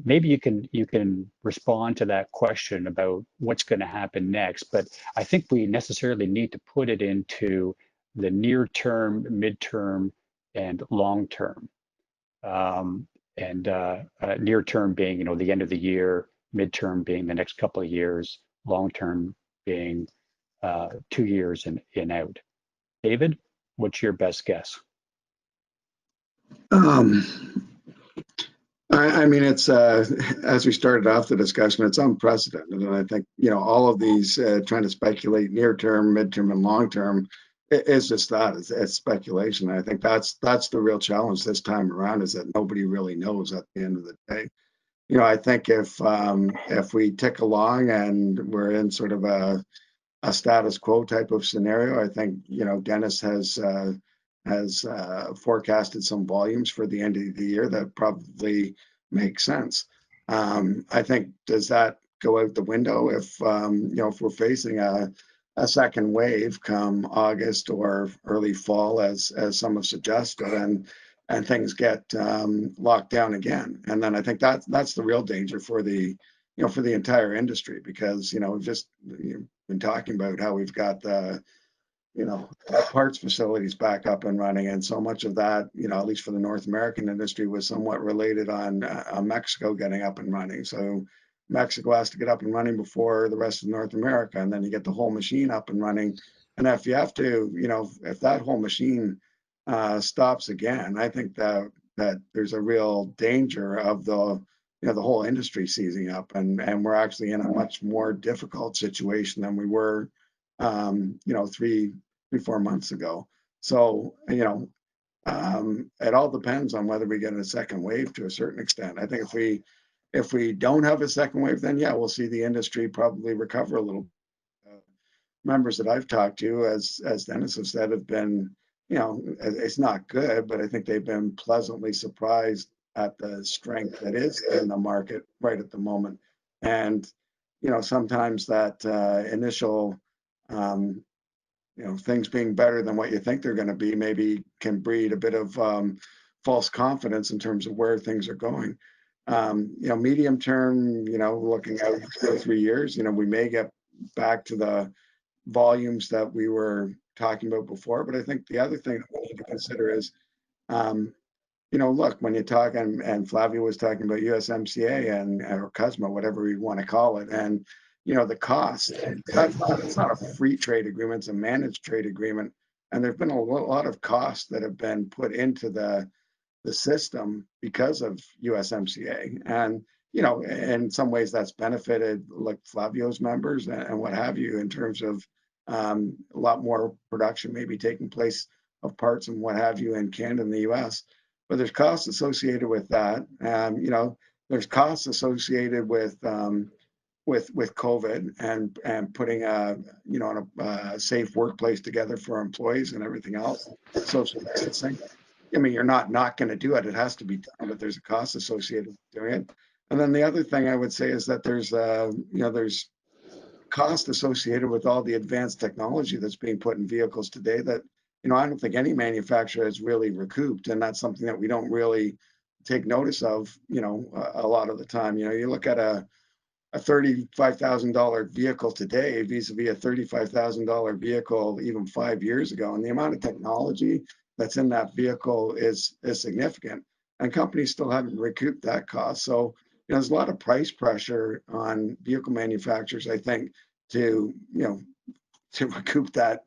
[SPEAKER 1] Maybe you can respond to that question about what's going to happen next, but I think we necessarily need to put it into the near term, midterm, and long term. Near term being, the end of the year, midterm being the next couple of years, long term being 2 years in out. David, what's your best guess?
[SPEAKER 3] I mean, it's as we started off the discussion, it's unprecedented, and I think all of these trying to speculate near term, midterm, and long term is just that it's speculation. I think that's the real challenge this time around, is that nobody really knows at the end of the day. I think if we tick along and we're in sort of a status quo type of scenario, I think Dennis has forecasted some volumes for the end of the year that probably make sense. I think, does that go out the window if if we're facing a second wave come August or early fall, as some have suggested, and things get locked down again? And then I think that's the real danger for the for the entire industry, because we've just been talking about how we've got the parts facilities back up and running, and so much of that, at least for the North American industry, was somewhat related on Mexico getting up and running. So Mexico has to get up and running before the rest of North America, and then you get the whole machine up and running. And if you have to, if that whole machine stops again, I think that there's a real danger of the the whole industry seizing up, and we're actually in a much more difficult situation than we were 3-4 months ago. So it all depends on whether we get a second wave to a certain extent. I think if we don't have a second wave, then yeah, we'll see the industry probably recover a little. Members that I've talked to, as Dennis has said, have been, it's not good, but I think they've been pleasantly surprised at the strength that is in the market right at the moment. And sometimes that initial things being better than what you think they're going to be maybe can breed a bit of false confidence in terms of where things are going. Medium term, looking out 2 or 3 years, we may get back to the volumes that we were talking about before. But I think the other thing that we need to consider is, look, when you talk, and Flavio was talking about USMCA or CUSMA, whatever we want to call it, and the cost, it's not a free trade agreement, it's a managed trade agreement. And there've been a lot of costs that have been put into the system because of USMCA. And, in some ways that's benefited like Flavio's members and what have you, in terms of a lot more production maybe taking place of parts and what have you in Canada and the US. But there's costs associated with that. There's costs associated with COVID and putting a safe workplace together for employees and everything else. Social distancing. I mean, you're not going to do it. It has to be done, but there's a cost associated with doing it. And then the other thing I would say is that there's cost associated with all the advanced technology that's being put in vehicles today that, I don't think any manufacturer has really recouped. And that's something that we don't really take notice of, a lot of the time. You look at a $35,000 vehicle today vis-a-vis a $35,000 vehicle even 5 years ago, and the amount of technology that's in that vehicle is significant, and companies still haven't recouped that cost. So there's a lot of price pressure on vehicle manufacturers, I think, to recoup that,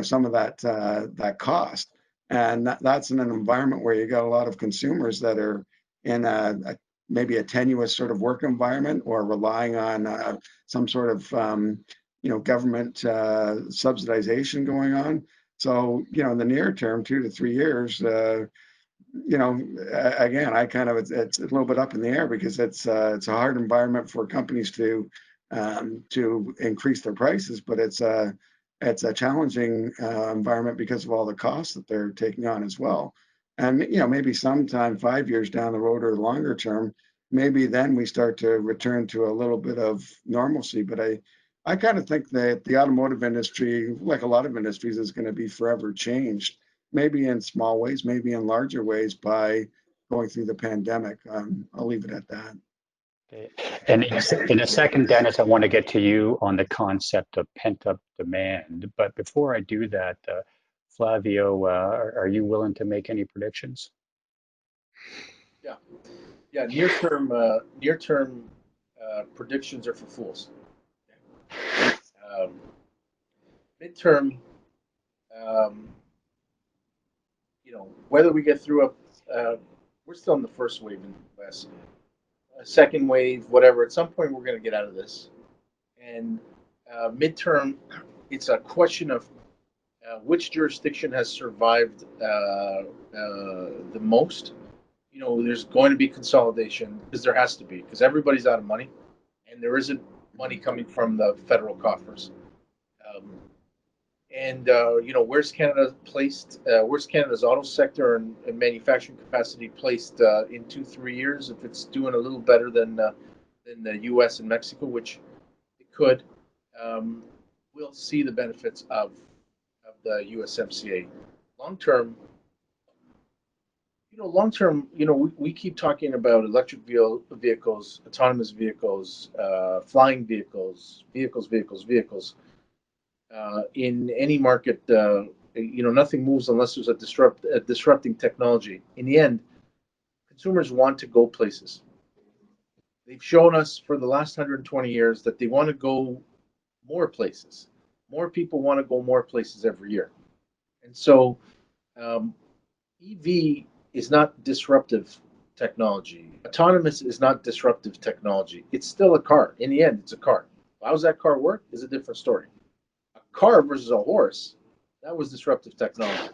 [SPEAKER 3] some of that cost. And that's in an environment where you got a lot of consumers that are in maybe a tenuous sort of work environment, or relying on some sort of government subsidization going on. So in the near term, 2 to 3 years, again, it's a little bit up in the air, because it's a hard environment for companies to increase their prices, but it's a challenging environment because of all the costs that they're taking on as well. And maybe sometime 5 years down the road or longer term, maybe then we start to return to a little bit of normalcy. But I kind of think that the automotive industry, like a lot of industries, is going to be forever changed, maybe in small ways, maybe in larger ways, by going through the pandemic. I'll leave it at that.
[SPEAKER 1] Okay. And in a second, Dennis, I want to get to you on the concept of pent-up demand. But before I do that, Flavio, are you willing to make any predictions?
[SPEAKER 2] Yeah, near-term predictions are for fools. Midterm, um, whether we get through we're still in the first wave in the US. A second wave, whatever. At some point, we're going to get out of this. And midterm, it's a question of which jurisdiction has survived the most. There's going to be consolidation because there has to be, because everybody's out of money, and there isn't money coming from the federal coffers. Where's Canada placed? Where's Canada's auto sector and manufacturing capacity placed in 2-3 years? If it's doing a little better than the U.S. and Mexico, which it could, we'll see the benefits of the USMCA. Long term, we keep talking about electric vehicles, autonomous vehicles, flying vehicles. In any market, nothing moves unless there's a disrupting technology. In the end, consumers want to go places. They've shown us for the last 120 years that they want to go more places. More people want to go more places every year. And so EV is not disruptive technology. Autonomous is not disruptive technology. It's still a car. In the end, it's a car. How does that car work is a different story. A car versus a horse, that was disruptive technology.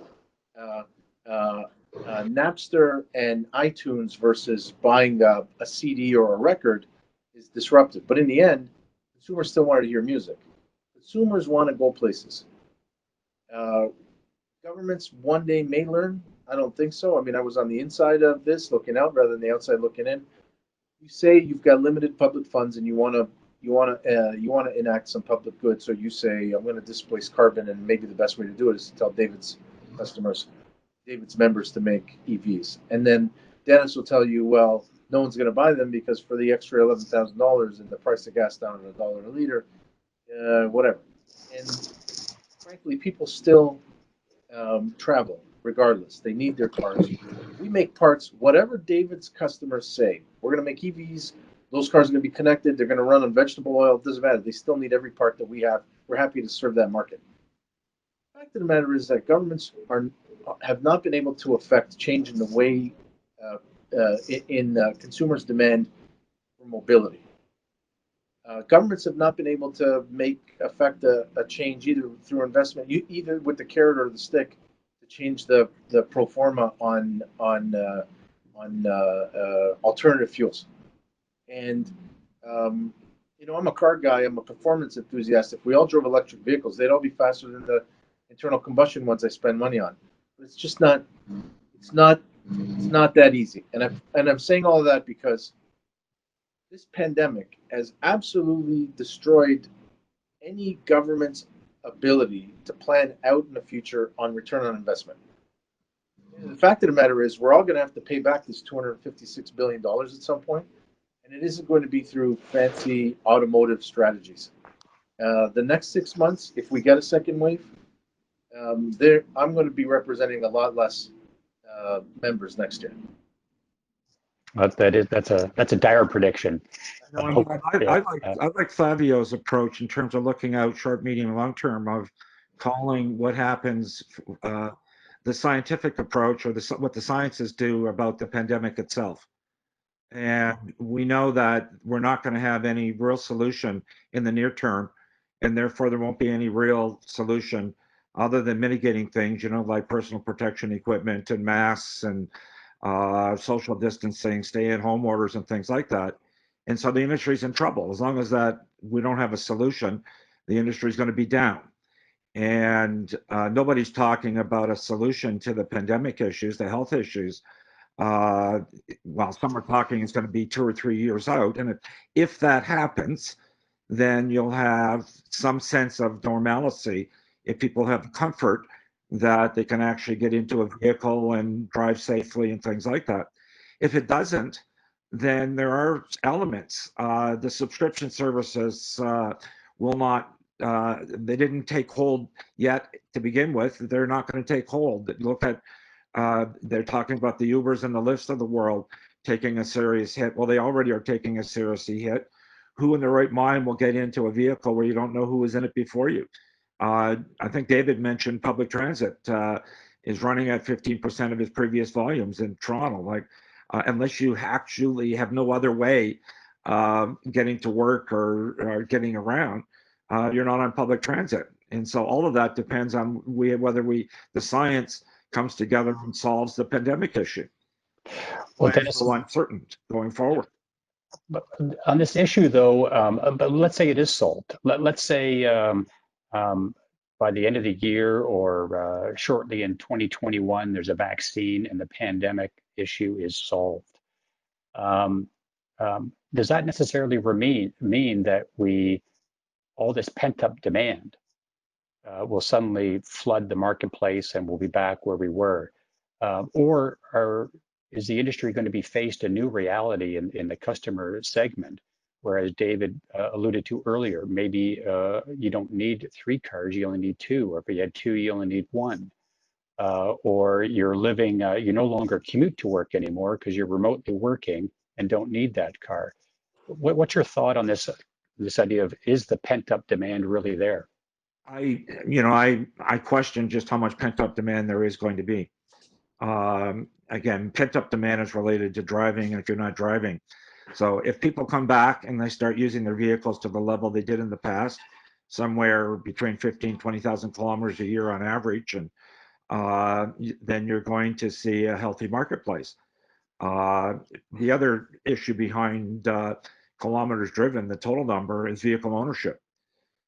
[SPEAKER 2] Napster and iTunes versus buying a CD or a record is disruptive. But in the end, consumers still wanted to hear music. Consumers want to go places. Governments one day may learn. I don't think so. I mean, I was on the inside of this looking out rather than the outside looking in. You say you've got limited public funds and you want to enact some public good. So you say, I'm going to displace carbon, and maybe the best way to do it is to tell David's members to make EVs. And then Dennis will tell you, well, no one's going to buy them because for the extra $11,000 and the price of gas down at $1 a liter, whatever. And frankly, people still travel regardless. They need their cars. We make parts, whatever David's customers say. We're going to make EVs. Those cars are going to be connected. They're going to run on vegetable oil. It doesn't matter. They still need every part that we have. We're happy to serve that market. The fact of the matter is that governments have not been able to affect change in the way consumers' demand for mobility. Governments have not been able to affect a change either through investment, either with the carrot or the stick, to change the pro forma on alternative fuels. And I'm a car guy. I'm a performance enthusiast. If we all drove electric vehicles, they'd all be faster than the internal combustion ones I spend money on. But it's just not. It's not that easy. And I'm saying all of that because this pandemic has absolutely destroyed any government's ability to plan out in the future on return on investment. And the fact of the matter is, we're all going to have to pay back this $256 billion at some point, and it isn't going to be through fancy automotive strategies. The next 6 months, if we get a second wave, I'm going to be representing a lot less members next year.
[SPEAKER 1] That's a dire prediction.
[SPEAKER 4] I like Flavio's approach in terms of looking out short, medium, and long term of calling what happens, the scientific approach or what the scientists do about the pandemic itself. And we know that we're not going to have any real solution in the near term, and therefore there won't be any real solution other than mitigating things, like personal protection equipment and masks and social distancing, stay-at-home orders, and things like that. And so the industry's in trouble. As long as that we don't have a solution, the industry's going to be down. And nobody's talking about a solution to the pandemic issues, the health issues. Some are talking it's going to be 2 or 3 years out. And if that happens, then you'll have some sense of normalcy if people have comfort that they can actually get into a vehicle and drive safely and things like that. If it doesn't, then there are elements. The subscription services will not they didn't take hold yet to begin with. They're not going to take hold. Look at, they're talking about the Ubers and the Lyfts of the world taking a serious hit. Well, they already are taking a serious hit. Who in their right mind will get into a vehicle where you don't know who was in it before you? I think David mentioned public transit is running at 15% of his previous volumes in Toronto. Like, unless you actually have no other way getting to work or getting around, you're not on public transit. And so all of that depends on whether the science comes together and solves the pandemic issue.
[SPEAKER 1] Well,
[SPEAKER 4] I'm
[SPEAKER 1] Dennis,
[SPEAKER 4] so uncertain going forward.
[SPEAKER 1] but on this issue, though, but let's say it is solved. Let's say by the end of the year or shortly in 2021, there's a vaccine and the pandemic issue is solved. Does that necessarily mean that all this pent-up demand will suddenly flood the marketplace and we'll be back where we were? Is the industry going to be faced a new reality in the customer segment? Whereas David alluded to earlier, maybe you don't need 3 cars, you only need 2, or if you had 2, you only need 1. Or you're living, you no longer commute to work anymore because you're remotely working and don't need that car. What's your thought on this idea of, is the pent-up demand really there?
[SPEAKER 4] I question just how much pent-up demand there is going to be. Again, pent-up demand is related to driving, and if you're not driving. So if people come back and they start using their vehicles to the level they did in the past, somewhere between 15, 20,000 kilometers a year on average, and then you're going to see a healthy marketplace. The other issue behind kilometers driven, the total number, is vehicle ownership.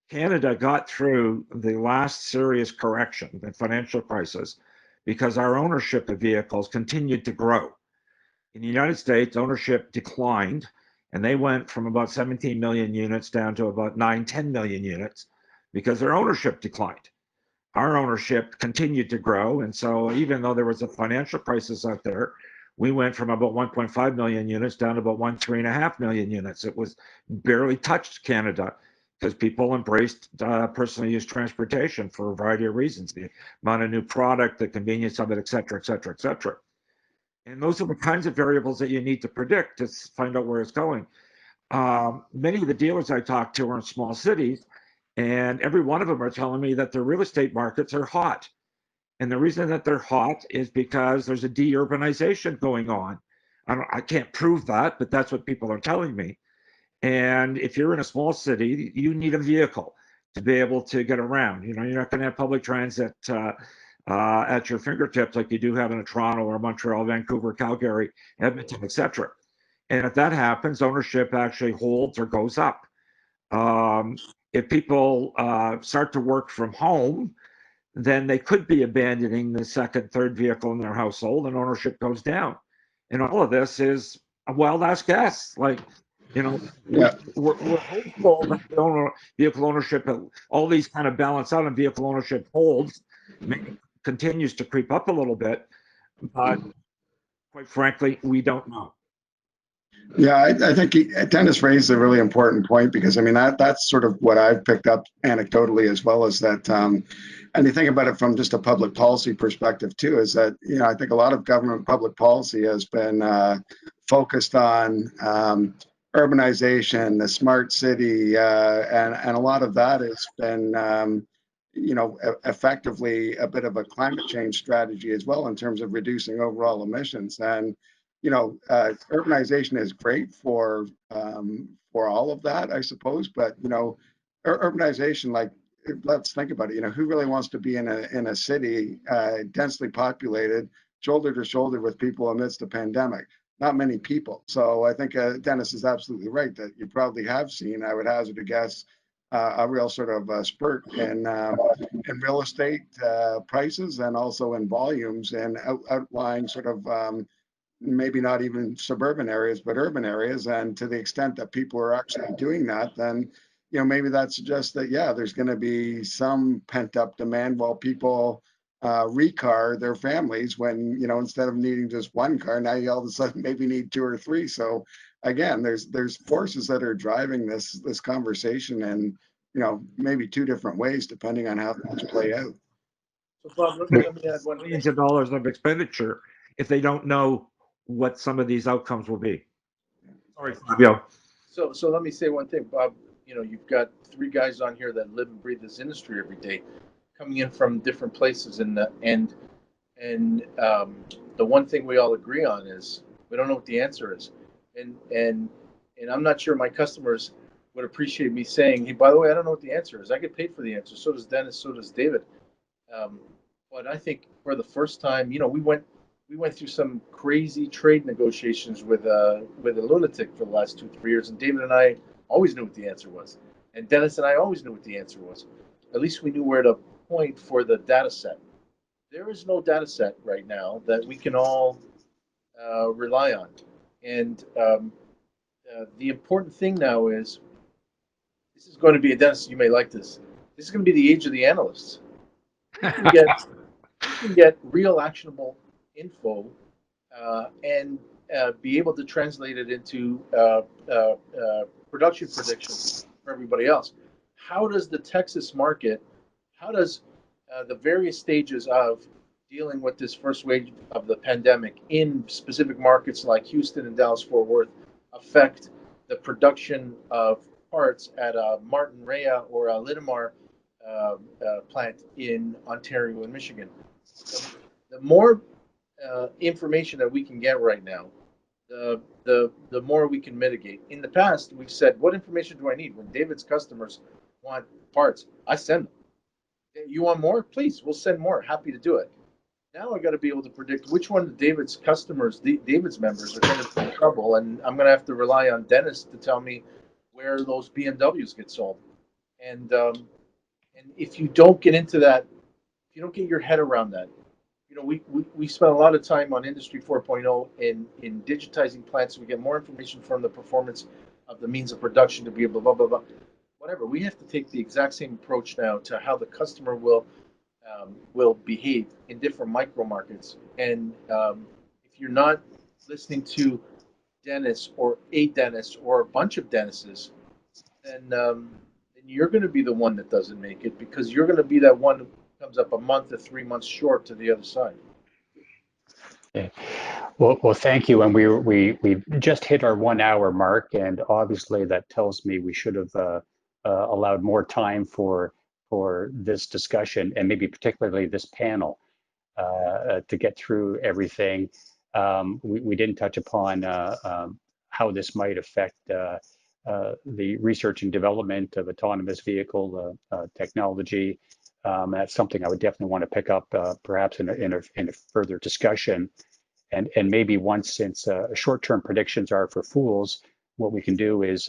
[SPEAKER 4] Canada got through the last serious correction, the financial crisis, because our ownership of vehicles continued to grow. In the United States, ownership declined, and they went from about 17 million units down to about 10 million units because their ownership declined. Our ownership continued to grow, and so even though there was a financial crisis out there, we went from about 1.5 million units down to about 3.5 million units. It was barely touched Canada because people embraced personal use transportation for a variety of reasons, the amount of new product, the convenience of it, et cetera, et cetera, et cetera. And those are the kinds of variables that you need to predict to find out where it's going. Many of the dealers I talk to are in small cities, and every one of them are telling me that their real estate markets are hot. And the reason that they're hot is because there's a de-urbanization going on. I can't prove that, but that's what people are telling me. And if you're in a small city, you need a vehicle to be able to get around. You're not going to have public transit at your fingertips like you do have in a Toronto or Montreal, Vancouver, Calgary, Edmonton, etc. And if that happens, ownership actually holds or goes up. If people start to work from home, then they could be abandoning the second, third vehicle in their household, and ownership goes down. And all of this is a wild-ass guess. Like,
[SPEAKER 3] Yeah.
[SPEAKER 4] we're hopeful that vehicle ownership, all these kind of balance out, and vehicle ownership holds, continues to creep up a little bit, but quite frankly, we don't know.
[SPEAKER 3] Yeah, I think Dennis raised a really important point, because I mean that's sort of what I've picked up anecdotally as well, as that, and you think about it from just a public policy perspective too, is that I think a lot of government public policy has been focused on urbanization, the smart city, and a lot of that has been effectively a bit of a climate change strategy as well in terms of reducing overall emissions. And urbanization is great for all of that, I suppose. But urbanization, like, let's think about it. Who really wants to be in a city densely populated, shoulder to shoulder with people amidst a pandemic? Not many people. So I think Dennis is absolutely right that you probably have seen, I would hazard a guess, a real sort of spurt in real estate prices, and also in volumes, and outlying sort of maybe not even suburban areas, but urban areas. And to the extent that people are actually doing that, then maybe that suggests that, yeah, there's going to be some pent up demand while people recar their families, when instead of needing just one car, now you all of a sudden maybe need 2 or 3. So again, there's forces that are driving this conversation maybe two different ways depending on how things play out.
[SPEAKER 2] So Bob, let me add one thing.
[SPEAKER 4] Millions of dollars of expenditure if they don't know what some of these outcomes will be. Sorry, Fabio.
[SPEAKER 2] So let me say one thing, Bob. You've got three guys on here that live and breathe this industry every day, coming in from different places, and the one thing we all agree on is we don't know what the answer is, and I'm not sure my customers would appreciate me saying, hey, by the way, I don't know what the answer is. I get paid for the answer. So does Dennis. So does David. But I think for the first time, we went through some crazy trade negotiations with a lunatic for the last 2-3 years, and David and I always knew what the answer was, and Dennis and I always knew what the answer was. At least we knew where to point for the data set. There is no data set right now that we can all rely on, and the important thing now is this is going to be, Dennis, you may like this. This is going to be the age of the analysts. You can get real actionable info and be able to translate it into production predictions for everybody else. How does the Texas market, how does the various stages of dealing with this first wave of the pandemic in specific markets like Houston and Dallas-Fort Worth affect the production of parts at a Martin Rea or a Linamar plant in Ontario and Michigan? The more information that we can get right now, the more we can mitigate. In the past, we've said, what information do I need? When David's customers want parts, I send them. You want more? Please, we'll send more. Happy to do it. Now I got to be able to predict which one of David's customers, David's members, are going to be in trouble, and I'm going to have to rely on Dennis to tell me where those BMWs get sold. And if you don't get into that, if you don't get your head around that, we spent a lot of time on Industry 4.0 in digitizing plants so we get more information from the performance of the means of production to be able to blah, blah, blah. Whatever. We have to take the exact same approach now to how the customer will behave in different micro markets. And if you're not listening to Dennis or a Dennis or a bunch of Dennises, then you're going to be the one that doesn't make it, because you're going to be that one who comes up a month or 3 months short to the other side.
[SPEAKER 1] Okay. Well, thank you. And we just hit our 1 hour mark, and obviously that tells me we should have allowed more time for this discussion, and maybe particularly this panel to get through everything. We didn't touch upon how this might affect the research and development of autonomous vehicle technology. That's something I would definitely want to pick up perhaps in a further discussion. And maybe once, since short-term predictions are for fools, what we can do is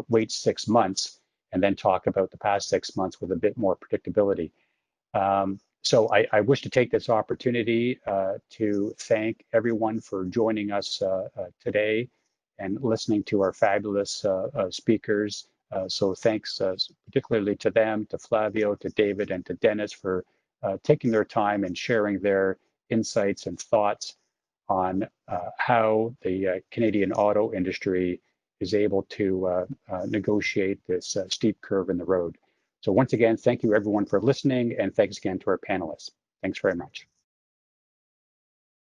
[SPEAKER 1] wait 6 months and then talk about the past 6 months with a bit more predictability. So I wish to take this opportunity to thank everyone for joining us today and listening to our fabulous speakers. So thanks particularly to them, to Flavio, to David, and to Dennis for taking their time and sharing their insights and thoughts on how the Canadian auto industry is able to negotiate this steep curve in the road. So once again, thank you everyone for listening, and thanks again to our panelists. Thanks very much.